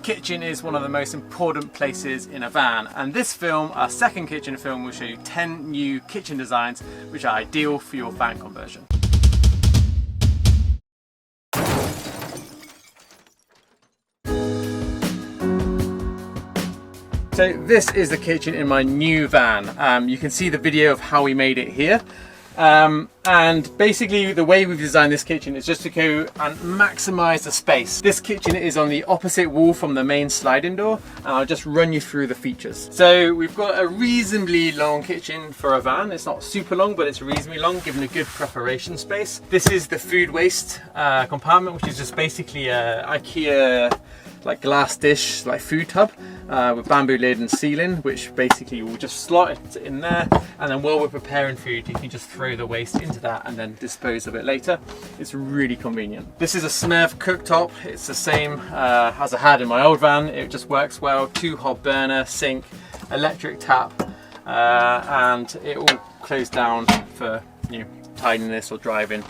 kitchen is one of the most important places in a van, and this film, our second kitchen film, will show you 10 new kitchen designs which are ideal for your van conversion. So this is the kitchen in my new van. You can see the video of how we made it here. And basically the way we've designed this kitchen is just to go and maximize the space. This kitchen is on the opposite wall from the main sliding door, and I'll just run you through the features. So we've got a reasonably long kitchen for a van. It's not super long, but it's reasonably long given a good preparation space. This is the food waste compartment, which is just basically a IKEA like glass dish, like food tub with bamboo lid and ceiling, which basically will just slot it in there, and then while we're preparing food you can just throw the waste into that and then dispose of it later. It's really convenient. This is a Smurf cooktop. It's the same as I had in my old van. It just works well. 2 hob burner, sink, electric tap, and it all closed down for tidiness or driving.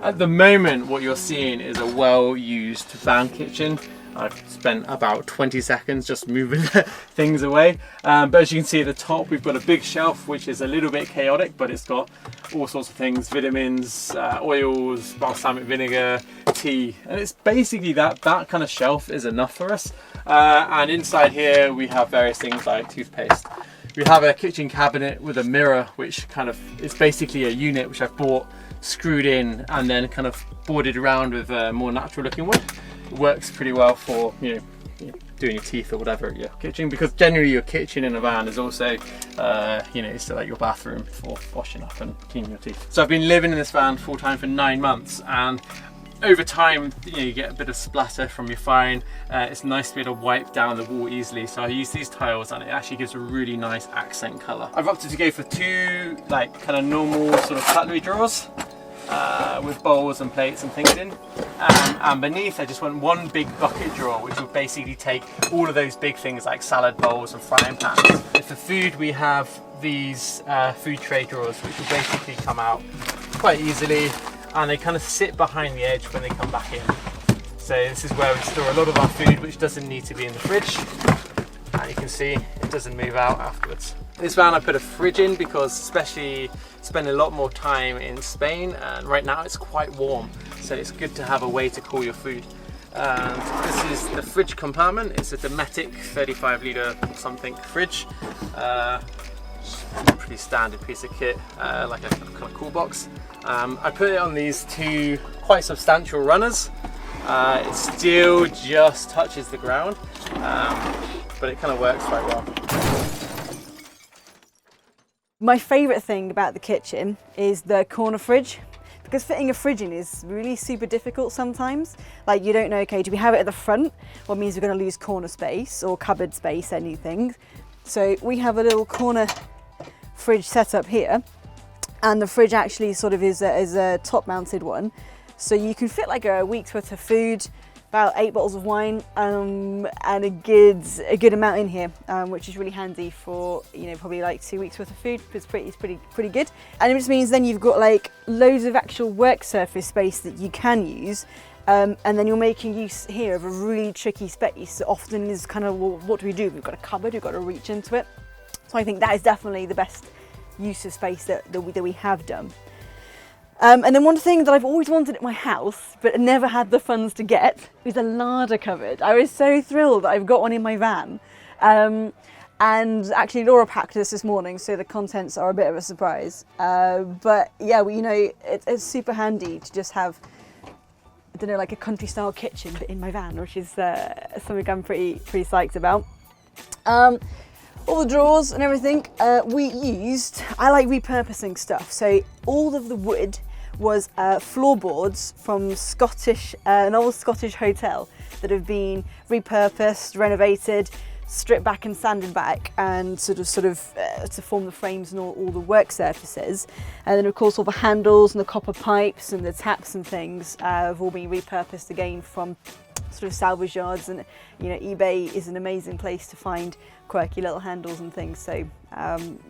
At the moment what you're seeing is a well-used van kitchen. I've spent about 20 seconds just moving things away, but as you can see at the top we've got a big shelf which is a little bit chaotic, but it's got all sorts of things: vitamins, oils, balsamic vinegar, tea, and it's basically that kind of shelf is enough for us. And inside here we have various things like toothpaste. We have a kitchen cabinet with a mirror, which kind of is basically a unit which I've bought, screwed in, and then kind of boarded around with more natural looking wood. It works pretty well for doing your teeth or whatever at your kitchen, because generally your kitchen in a van is also it's like your bathroom for washing up and cleaning your teeth. So I've been living in this van full time for 9 months, and over time you get a bit of splatter from your firing. It's nice to be able to wipe down the wall easily, so I use these tiles and it actually gives a really nice accent colour. I've opted to go for 2 like kind of normal sort of cutlery drawers with bowls and plates and things in, and beneath I just want 1 big bucket drawer which will basically take all of those big things like salad bowls and frying pans. For food we have these food tray drawers which will basically come out quite easily, and they kind of sit behind the edge when they come back in. So this is where we store a lot of our food which doesn't need to be in the fridge, and you can see it doesn't move out afterwards. This van I put a fridge in because, especially spending a lot more time in Spain, and right now it's quite warm, so it's good to have a way to cool your food. And this is the fridge compartment. It's a Dometic 35 litre something fridge. Pretty standard piece of kit, like a kind of cool box. I put it on these 2 quite substantial runners. It still just touches the ground, but it kind of works quite well. My favourite thing about the kitchen is the corner fridge, because fitting a fridge in is really super difficult sometimes. Like, you don't know, okay, do we have it at the front? Well, it means we're going to lose corner space or cupboard space, anything. So we have a little corner fridge set up here, and the fridge actually sort of is a top mounted one. So you can fit like a week's worth of food, about 8 bottles of wine, and a good amount in here, which is really handy for probably like 2 weeks worth of food. It's pretty good, and it just means then you've got like loads of actual work surface space that you can use, and then you're making use here of a really tricky space that often is kind of, well, what do we do? We've got a cupboard, we've got to reach into it. So I think that is definitely the best use of space that we have done. And then one thing that I've always wanted at my house, but never had the funds to get, is a larder cupboard. I was so thrilled that I've got one in my van. And actually Laura packed this morning, so the contents are a bit of a surprise. But yeah, well, it's super handy to just have, I don't know, like a country style kitchen, but in my van, which is something I'm pretty psyched about. All the drawers and everything I like repurposing stuff. So all of the wood was floorboards from an old Scottish hotel that have been repurposed, renovated, stripped back and sanded back, and sort of to form the frames and all the work surfaces. And then of course all the handles and the copper pipes and the taps and things have all been repurposed again from sort of salvage yards. And eBay is an amazing place to find quirky little handles and things, so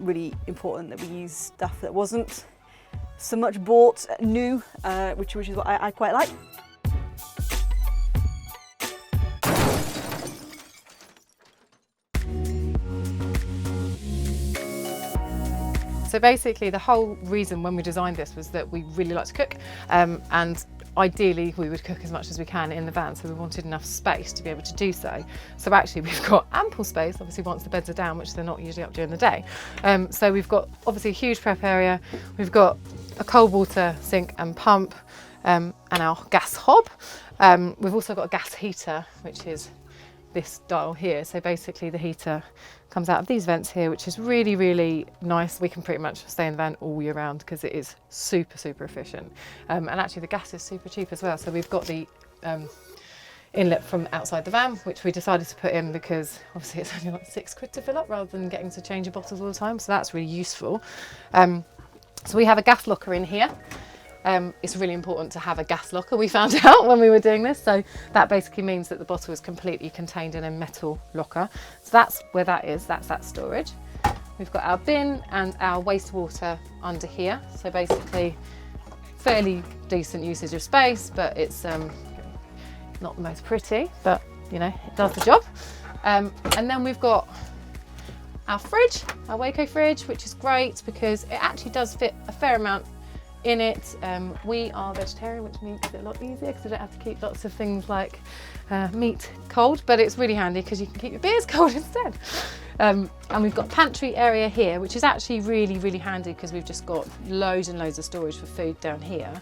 really important that we use stuff that wasn't so much bought new, which is what I quite like. so basically the whole reason when we designed this was that we really like to cook, and ideally we would cook as much as we can in the van, so we wanted enough space to be able to do so. So actually we've got ample space, obviously once the beds are down, which they're not usually up during the day. So we've got obviously a huge prep area, we've got a cold water sink and pump, and our gas hob. We've also got a gas heater, which is this dial here. So basically the heater comes out of these vents here, which is really, really nice. We can pretty much stay in the van all year round because it is super, super efficient. And actually the gas is super cheap as well. So we've got the inlet from outside the van, which we decided to put in because obviously it's only like £6 to fill up rather than getting to change your bottles all the time. So that's really useful. So we have a gas locker in here. It's really important to have a gas locker, we found out when we were doing this. So that basically means that the bottle is completely contained in a metal locker. So that's where that is, that's that storage. We've got our bin and our wastewater under here. So basically fairly decent usage of space, but it's not the most pretty, but you know, it does the job. And then we've got our fridge, our Waco fridge, which is great because it actually does fit a fair amount in it. We are vegetarian, which makes it a lot easier because we don't have to keep lots of things like meat cold, but it's really handy because you can keep your beers cold instead. And we've got pantry area here, which is actually really, really handy because we've just got loads and loads of storage for food down here.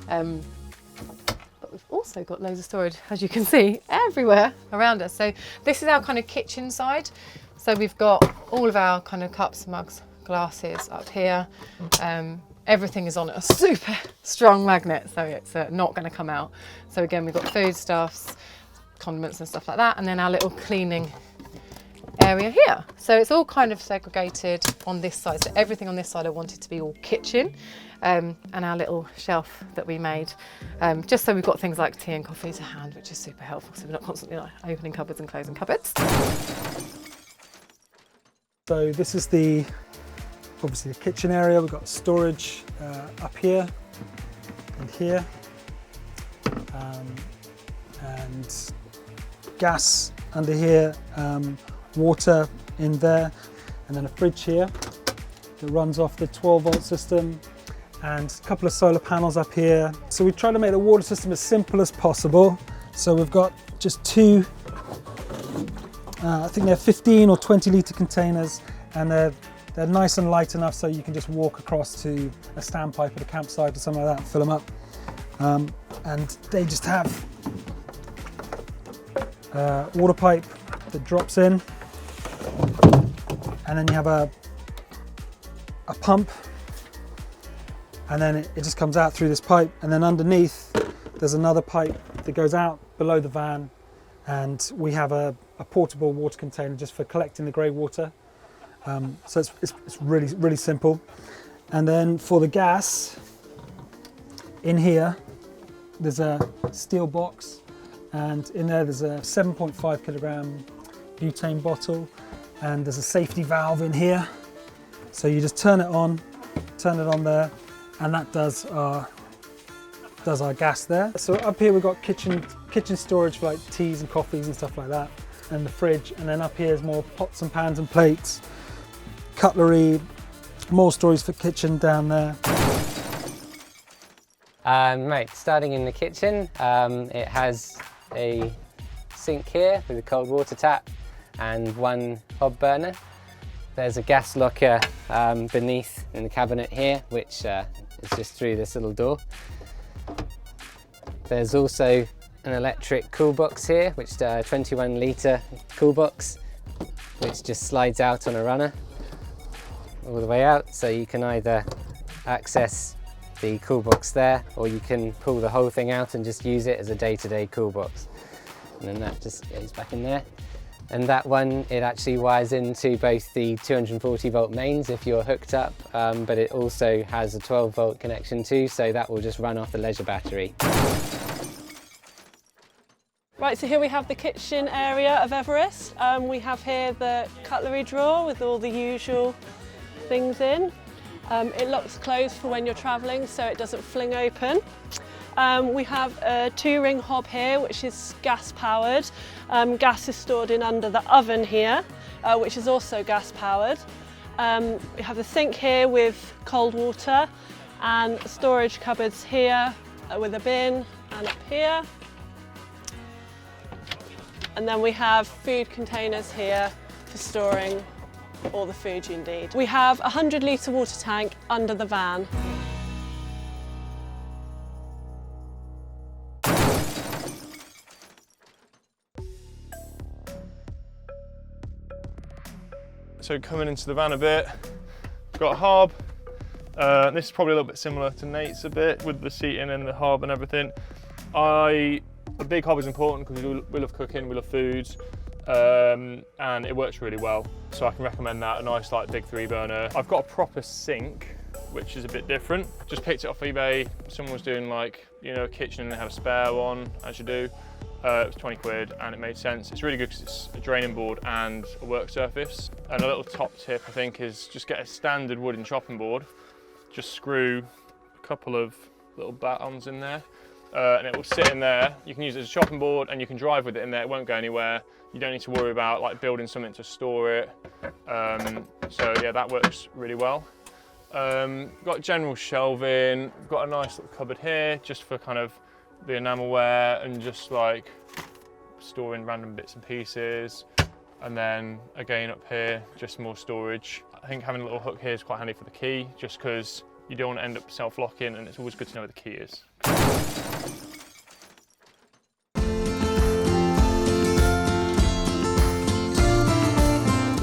But we've also got loads of storage, as you can see, everywhere around us. So this is our kind of kitchen side. So we've got all of our kind of cups, mugs, glasses up here. Everything is on a super strong magnet, so it's not going to come out. So again, we've got foodstuffs, condiments and stuff like that, and then our little cleaning area here. So it's all kind of segregated on this side. So everything on this side I wanted to be all kitchen, and our little shelf that we made, just so we've got things like tea and coffee to hand, which is super helpful, so we're not constantly like opening cupboards and closing cupboards. So this is obviously the kitchen area. We've got storage up here and here, and gas under here, water in there, and then a fridge here that runs off the 12-volt system, and a couple of solar panels up here. So we try to make the water system as simple as possible. So we've got just two, I think they're 15 or 20 litre containers, and they're nice and light enough so you can just walk across to a standpipe at a campsite or something like that and fill them up. And they just have a water pipe that drops in, and then you have a pump, and then it just comes out through this pipe, and then underneath there's another pipe that goes out below the van, and we have a portable water container just for collecting the grey water. So it's really, really simple. And then for the gas, in here, there's a steel box, and in there's a 7.5 kilogram butane bottle, and there's a safety valve in here. So you just turn it on there, and that does our gas there. So up here we've got kitchen storage for like teas and coffees and stuff like that, and the fridge, and then up here is more pots and pans and plates, cutlery, more storage for kitchen down there. Right, starting in the kitchen, it has a sink here with a cold water tap and one hob burner. There's a gas locker beneath in the cabinet here, which is just through this little door. There's also an electric cool box here, which is a 21 litre cool box, which just slides out on a runner all the way out, so you can either access the cool box there, or you can pull the whole thing out and just use it as a day-to-day cool box. And then that just goes back in there. And that one, it actually wires into both the 240 volt mains if you're hooked up, but it also has a 12 volt connection too, so that will just run off the leisure battery. Right, so here we have the kitchen area of Everest. We have here the cutlery drawer with all the usual things in. It locks closed for when you're travelling so it doesn't fling open. We have a 2-ring hob here, which is gas powered. Gas is stored in under the oven here, which is also gas powered. We have the sink here with cold water and storage cupboards here with a bin and up here. And then we have food containers here for storing all the food you need. We have a 100-litre water tank under the van. So coming into the van a bit, got a hob. This is probably a little bit similar to Nate's a bit with the seating and the hob and everything. A big hob is important because we love cooking, we love foods, and it works really well. So I can recommend that, a nice like big 3-burner. I've got a proper sink, which is a bit different. Just picked it off eBay. Someone was doing like, you know, a kitchen and they had a spare one, as you do. It was 20 quid and it made sense. It's really good because it's a draining board and a work surface. And a little top tip I think is just get a standard wooden chopping board. Just screw a couple of little batons in there and it will sit in there. You can use it as a chopping board and you can drive with it in there. It won't go anywhere. You don't need to worry about like building something to store it. So yeah, that works really well. Got general shelving. Got a nice little cupboard here just for kind of the enamelware and just like storing random bits and pieces. And then again up here, just more storage. I think having a little hook here is quite handy for the key, just because you don't want to end up self-locking and it's always good to know where the key is.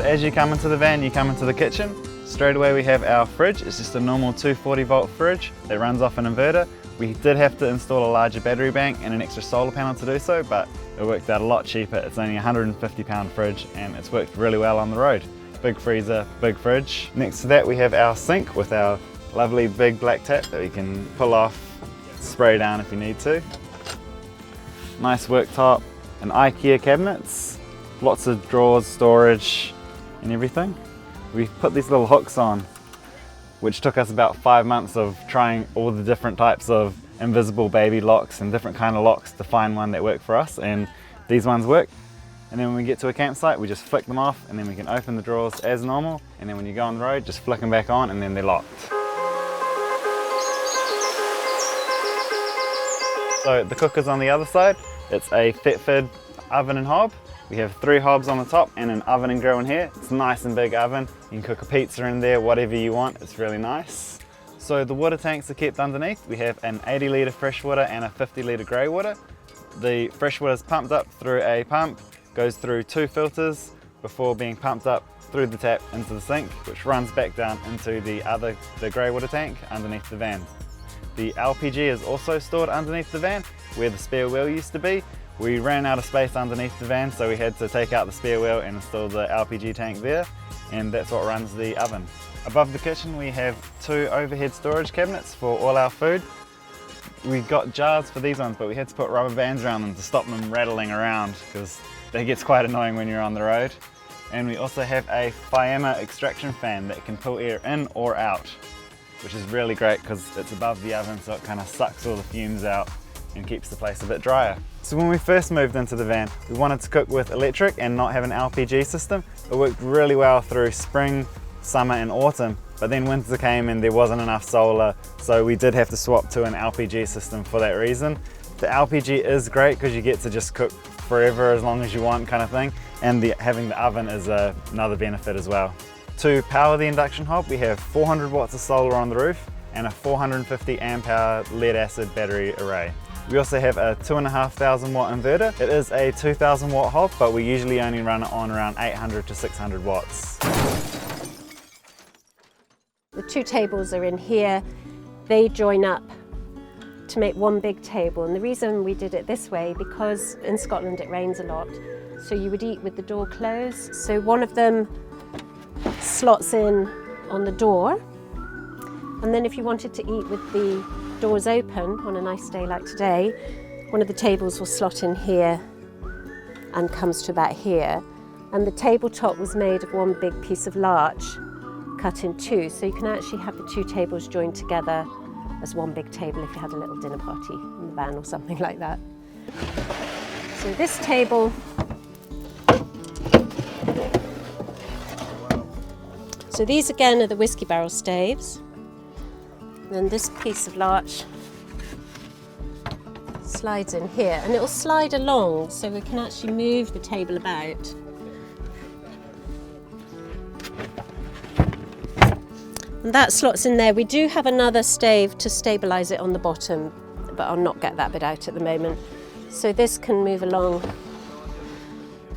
As you come into the van, you come into the kitchen. Straight away we have our fridge. It's just a normal 240-volt fridge that runs off an inverter. We did have to install a larger battery bank and an extra solar panel to do so, but it worked out a lot cheaper. It's only a £150 fridge and it's worked really well on the road. Big freezer, big fridge. Next to that we have our sink with our lovely big black tap that we can pull off, spray down if you need to. Nice worktop and IKEA cabinets. Lots of drawers, storage and everything. We put these little hooks on, which took us about 5 months of trying all the different types of invisible baby locks and different kind of locks to find one that worked for us, and these ones work. And then when we get to a campsite, we just flick them off and then we can open the drawers as normal, and then when you go on the road, just flick them back on and then they're locked. So the cooker's on the other side. It's a Thetford oven and hob. We have 3 hobs on the top and an oven and grill in here. It's a nice and big oven. You can cook a pizza in there, whatever you want. It's really nice. So the water tanks are kept underneath. We have an 80-litre freshwater and a 50-litre grey water. The freshwater is pumped up through a pump, goes through 2 filters before being pumped up through the tap into the sink, which runs back down into the grey water tank underneath the van. The LPG is also stored underneath the van where the spare wheel used to be. We ran out of space underneath the van, so we had to take out the spare wheel and install the LPG tank there, and that's what runs the oven. Above the kitchen we have 2 overhead storage cabinets for all our food. We got jars for these ones, but we had to put rubber bands around them to stop them rattling around because that gets quite annoying when you're on the road. And we also have a Fiamma extraction fan that can pull air in or out, which is really great because it's above the oven, so it kind of sucks all the fumes out and keeps the place a bit drier. So when we first moved into the van, we wanted to cook with electric and not have an LPG system. It worked really well through spring, summer and autumn, but then winter came and there wasn't enough solar, so we did have to swap to an LPG system for that reason. The LPG is great because you get to just cook forever as long as you want kind of thing, and having the oven is another benefit as well. To power the induction hob, we have 400 watts of solar on the roof and a 450 amp hour lead acid battery array. We also have a 2,500 watt inverter. It is a 2,000 watt hob, but we usually only run it on around 800 to 600 watts. The 2 tables are in here. They join up to make one big table. And the reason we did it this way, because in Scotland it rains a lot, so you would eat with the door closed. So one of them slots in on the door. And then if you wanted to eat with the doors open on a nice day like today, one of the tables will slot in here and comes to about here. And the tabletop was made of one big piece of larch cut in 2, so you can actually have the 2 tables joined together as one big table if you had a little dinner party in the van or something like that. So this table, So these again are the whiskey barrel staves. Then this piece of larch slides in here, and it will slide along so we can actually move the table about. And that slots in there. We do have another stave to stabilise it on the bottom, but I'll not get that bit out at the moment. So this can move along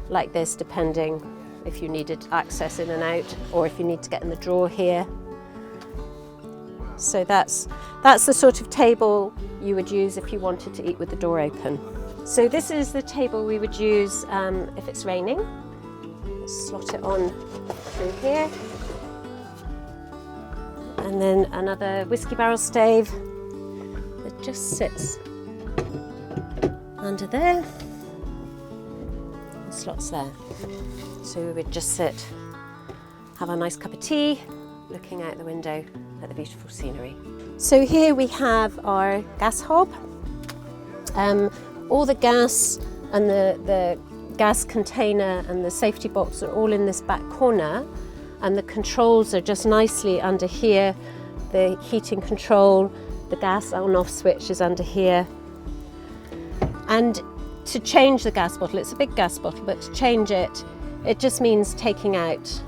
like this, depending if you needed access in and out, or if you need to get in the drawer here. So that's the sort of table you would use if you wanted to eat with the door open. So this is the table we would use if it's raining. Slot it on through here. And then another whiskey barrel stave that just sits under there. And slots there. So we would just sit, have a nice cup of tea, looking out the window at the beautiful scenery. So here we have our gas hob. All the gas and the gas container and the safety box are all in this back corner, and the controls are just nicely under here. The heating control, the gas on-off switch is under here. And to change the gas bottle, it's a big gas bottle, but to change it, it just means taking out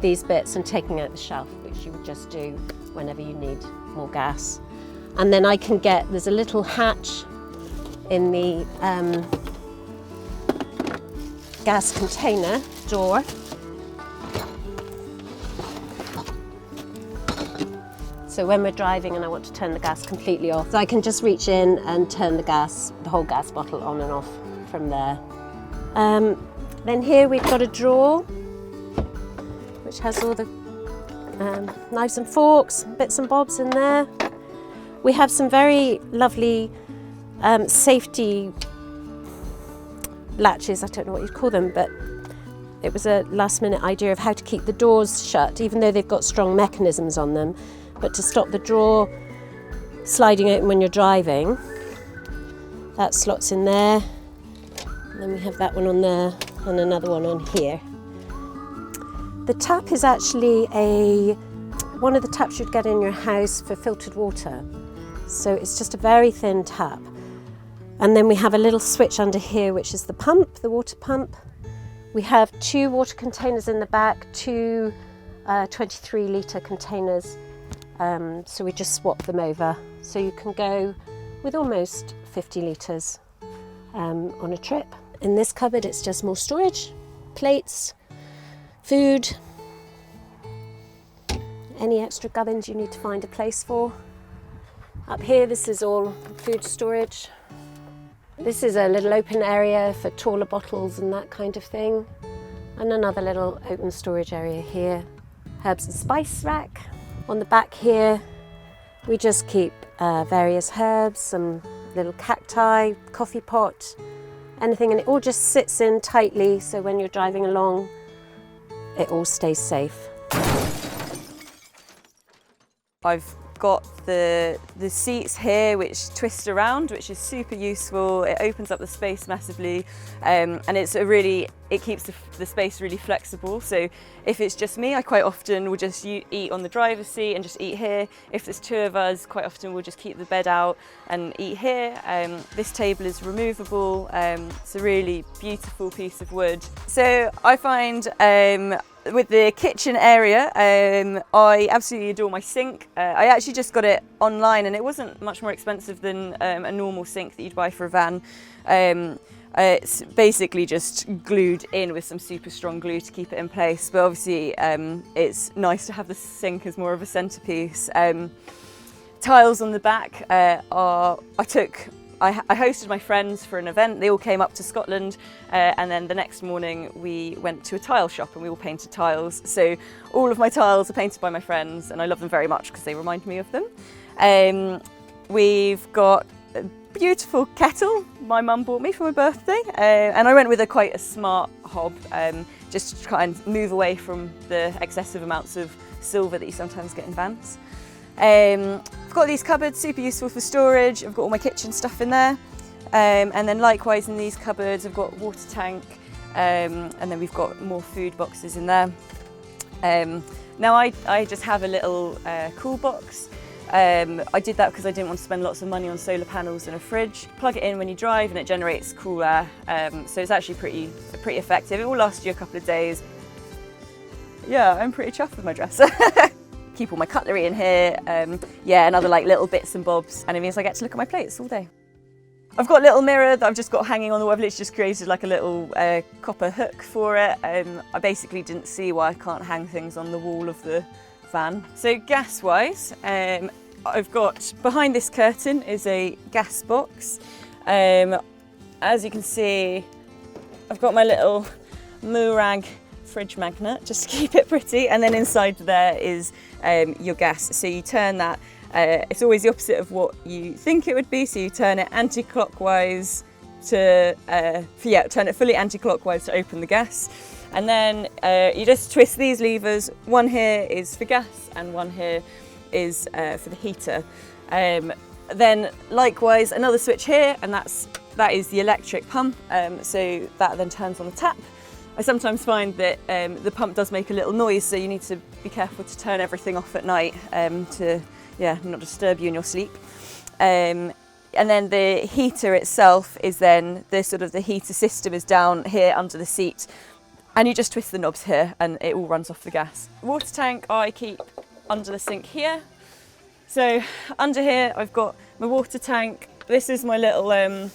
these bits and taking out the shelf, which you would just do whenever you need more gas. And then I can get, there's a little hatch in the gas container door. So when we're driving and I want to turn the gas completely off, so I can just reach in and turn the whole gas bottle on and off from there. Then here we've got a drawer, which has all the knives and forks, bits and bobs in there. We have some very lovely safety latches, I don't know what you'd call them, but it was a last minute idea of how to keep the doors shut, even though they've got strong mechanisms on them. But to stop the drawer sliding open when you're driving, that slots in there. And then we have that one on there and another one on here. The tap is actually one of the taps you'd get in your house for filtered water. So it's just a very thin tap. And then we have a little switch under here, which is the pump, the water pump. We have 2 water containers in the back, 2 23-litre containers. So we just swap them over. So you can go with almost 50 litres on a trip. In this cupboard, it's just more storage, plates, food, any extra gubbins you need to find a place for. Up here, this is all food storage. This is a little open area for taller bottles and that kind of thing. And another little open storage area here. Herbs and spice rack. On the back here, we just keep various herbs, some little cacti, coffee pot, anything, and it all just sits in tightly, so when you're driving along, it all stays safe. I've got the seats here which twist around, which is super useful. It opens up the space massively, and it keeps the space really flexible. So if it's just me, I quite often will just eat on the driver's seat and just eat here. If there's 2 of us, quite often we'll just keep the bed out and eat here. This table is removable. It's a really beautiful piece of wood. So I find with the kitchen area, I absolutely adore my sink. I actually just got it online, and it wasn't much more expensive than a normal sink that you'd buy for a van. It's basically just glued in with some super strong glue to keep it in place, but obviously it's nice to have the sink as more of a centerpiece. Tiles on the back I hosted my friends for an event. They all came up to Scotland, and then the next morning we went to a tile shop and we all painted tiles. So all of my tiles are painted by my friends, and I love them very much because they remind me of them. We've got a beautiful kettle my mum bought me for my birthday, and I went with quite a smart hob, just to try and move away from the excessive amounts of silver that you sometimes get in vans. I've got these cupboards, super useful for storage. I've got all my kitchen stuff in there, and then likewise in these cupboards I've got a water tank, and then we've got more food boxes in there. Now I just have a little cool box. I did that because I didn't want to spend lots of money on solar panels and a fridge. Plug it in when you drive and it generates cool air, so it's actually pretty effective. It will last you a couple of days. Yeah, I'm pretty chuffed with my dresser. Keep all my cutlery in here, yeah, and other like little bits and bobs, and it means I get to look at my plates all day. I've got a little mirror that I've just got hanging on the wall. I've literally just created like a little copper hook for it. I basically didn't see why I can't hang things on the wall of the van. So gas-wise, I've got behind this curtain is a gas box. As you can see, I've got my little Murag fridge magnet just to keep it pretty, and then inside there is your gas. So you turn that, it's always the opposite of what you think it would be, so you turn it anti-clockwise to, turn it fully anti-clockwise to open the gas. And then you just twist these levers. One here is for gas and one here is for the heater. Then likewise another switch here, and that is the electric pump, so that then turns on the tap. I sometimes find that the pump does make a little noise, so you need to be careful to turn everything off at night to not disturb you in your sleep. And then the heater itself is then the heater system is down here under the seat, and you just twist the knobs here and it all runs off the gas. Water tank I keep under the sink here. So under here I've got my water tank. This is my little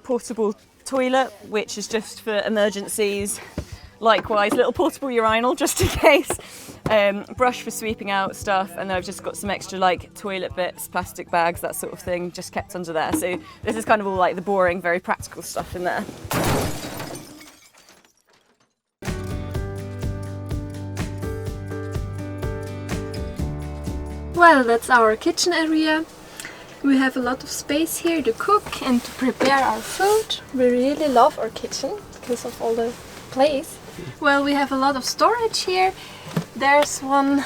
portable toilet, which is just for emergencies. Likewise, little portable urinal just in case. Brush for sweeping out stuff, and then I've just got some extra like toilet bits, plastic bags, that sort of thing, just kept under there. So this is kind of all like the boring, very practical stuff in there. Well, that's our kitchen area. We have a lot of space here to cook and to prepare our food. We really love our kitchen because of all the place. Well, we have a lot of storage here. There's one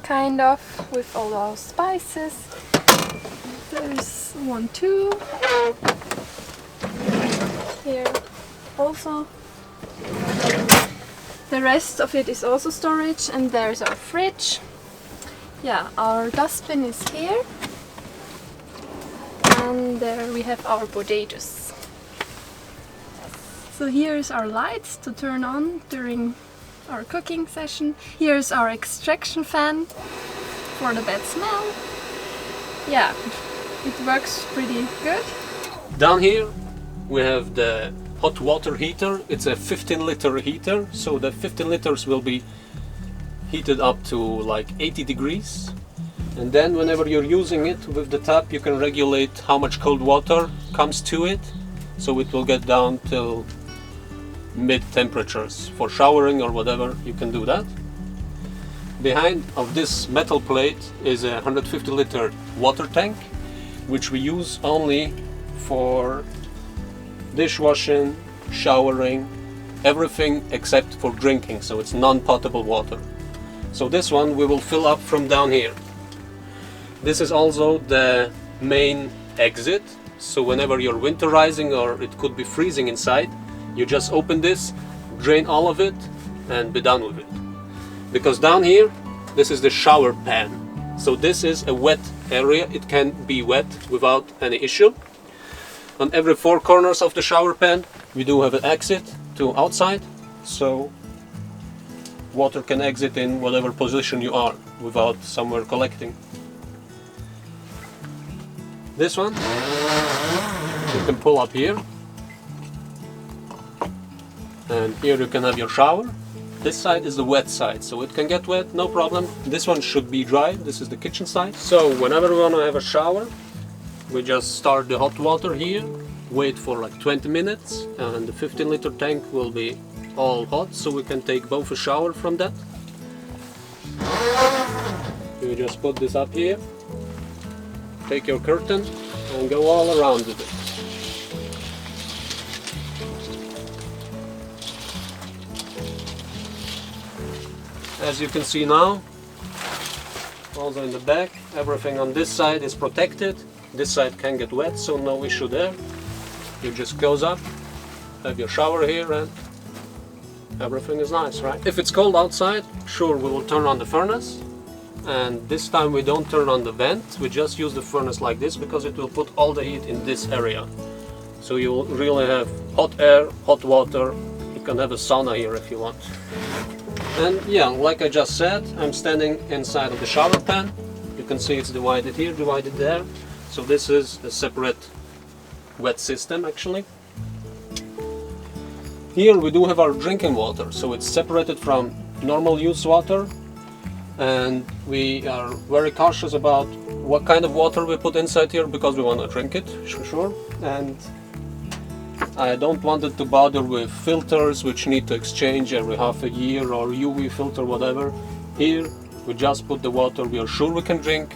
kind of with all our spices. There's one too. Here also. The rest of it is also storage, and there's our fridge. Yeah, our dustbin is here. And there we have our potatoes. So here is our lights to turn on during our cooking session. Here's our extraction fan for the bad smell. Yeah, it works pretty good. Down here we have the hot water heater. It's a 15-liter heater, so the 15 liters will be heated up to like 80 degrees. And then whenever you're using it with the tap, you can regulate how much cold water comes to it, so it will get down till mid temperatures. For showering or whatever, you can do that. Behind of this metal plate is a 150-liter water tank, which we use only for dishwashing, showering, everything except for drinking, so it's non-potable water. So this one we will fill up from down here. This is also the main exit, so whenever you're winterizing or it could be freezing inside, you just open this, drain all of it and be done with it. Because down here, this is the shower pan. So this is a wet area, it can be wet without any issue. On every 4 corners of the shower pan, we do have an exit to outside, so water can exit in whatever position you are without somewhere collecting. This one you can pull up here, and here you can have your shower. This side is the wet side, so it can get wet, no problem. This one should be dry. This is the kitchen side. So whenever we want to have a shower, we just start the hot water here, wait for like 20 minutes, and the 15-liter tank will be all hot, so we can take both a shower from that. You just put this up here, take your curtain and go all around with it. As you can see now, also in the back, everything on this side is protected. This side can get wet, so no issue there. You just close up, have your shower here, and Everything is nice, right? If it's cold outside, sure, we will turn on the furnace. And this time we don't turn on the vent, we just use the furnace like this because it will put all the heat in this area. So you will really have hot air, hot water. You can have a sauna here if you want. And yeah, like I just said, I'm standing inside of the shower pan. You can see it's divided here, divided there. So this is a separate wet system actually. Here we do have our drinking water, so it's separated from normal use water. And we are very cautious about what kind of water we put inside here because we want to drink it, for sure. And I don't want it to bother with filters which need to exchange every half a year, or UV filter, whatever. Here we just put the water we are sure we can drink,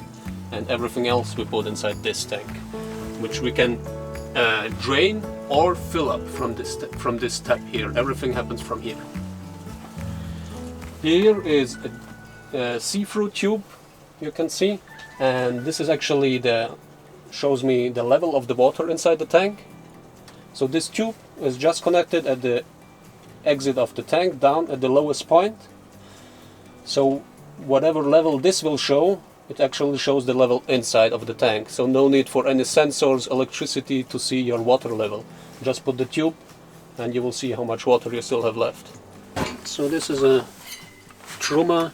and everything else we put inside this tank, which we can drain or fill up from this tap here. Everything happens from here. Here is a see-through tube, you can see, and this is actually shows me the level of the water inside the tank. So this tube is just connected at the exit of the tank down at the lowest point. So whatever level this will show, it actually shows the level inside of the tank. So no need for any sensors, electricity to see your water level. Just put the tube and you will see how much water you still have left. So this is a Truma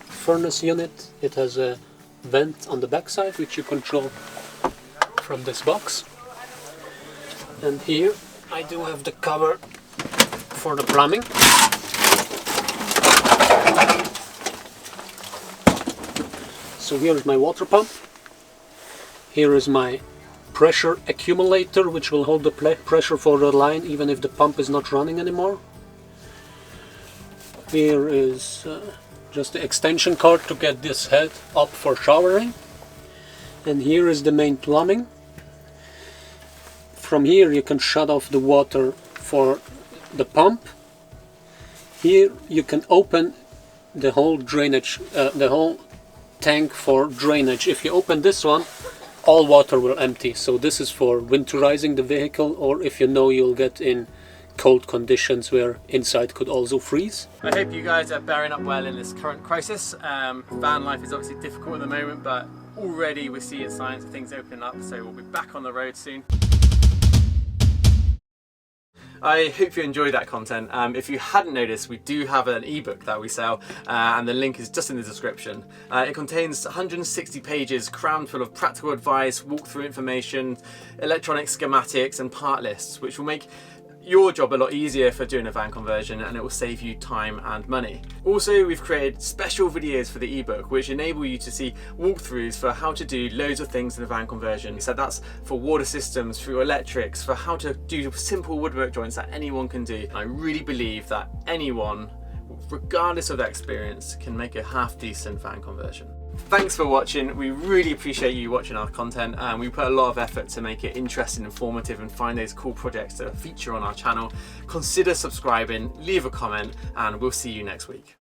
furnace unit. It has a vent on the backside which you control from this box. And here I do have the cover for the plumbing. So here is my water pump. Here is my pressure accumulator which will hold the pressure for the line even if the pump is not running anymore. Here is just the extension cord to get this head up for showering. And here is the main plumbing. From here you can shut off the water for the pump. Here you can open the whole drainage, the whole tank for drainage. If you open this one, all water will empty. So this is for winterizing the vehicle, or if you know you'll get in cold conditions where inside could also freeze. I hope you guys are bearing up well in this current crisis. Van life is obviously difficult at the moment, but already we're seeing signs of things opening up, so we'll be back on the road soon. I hope you enjoyed that content. If you hadn't noticed, we do have an ebook that we sell, and the link is just in the description. It contains 160 pages crammed full of practical advice, walkthrough information, electronic schematics and part lists, which will make your job a lot easier for doing a van conversion, and it will save you time and money. Also, we've created special videos for the ebook which enable you to see walkthroughs for how to do loads of things in a van conversion. So that's for water systems, for electrics, for how to do simple woodwork joints that anyone can do. And I really believe that anyone, regardless of their experience, can make a half decent van conversion. Thanks for watching. We really appreciate you watching our content, and we put a lot of effort to make it interesting, informative, and find those cool projects to feature on our channel. Consider subscribing, leave a comment, and we'll see you next week.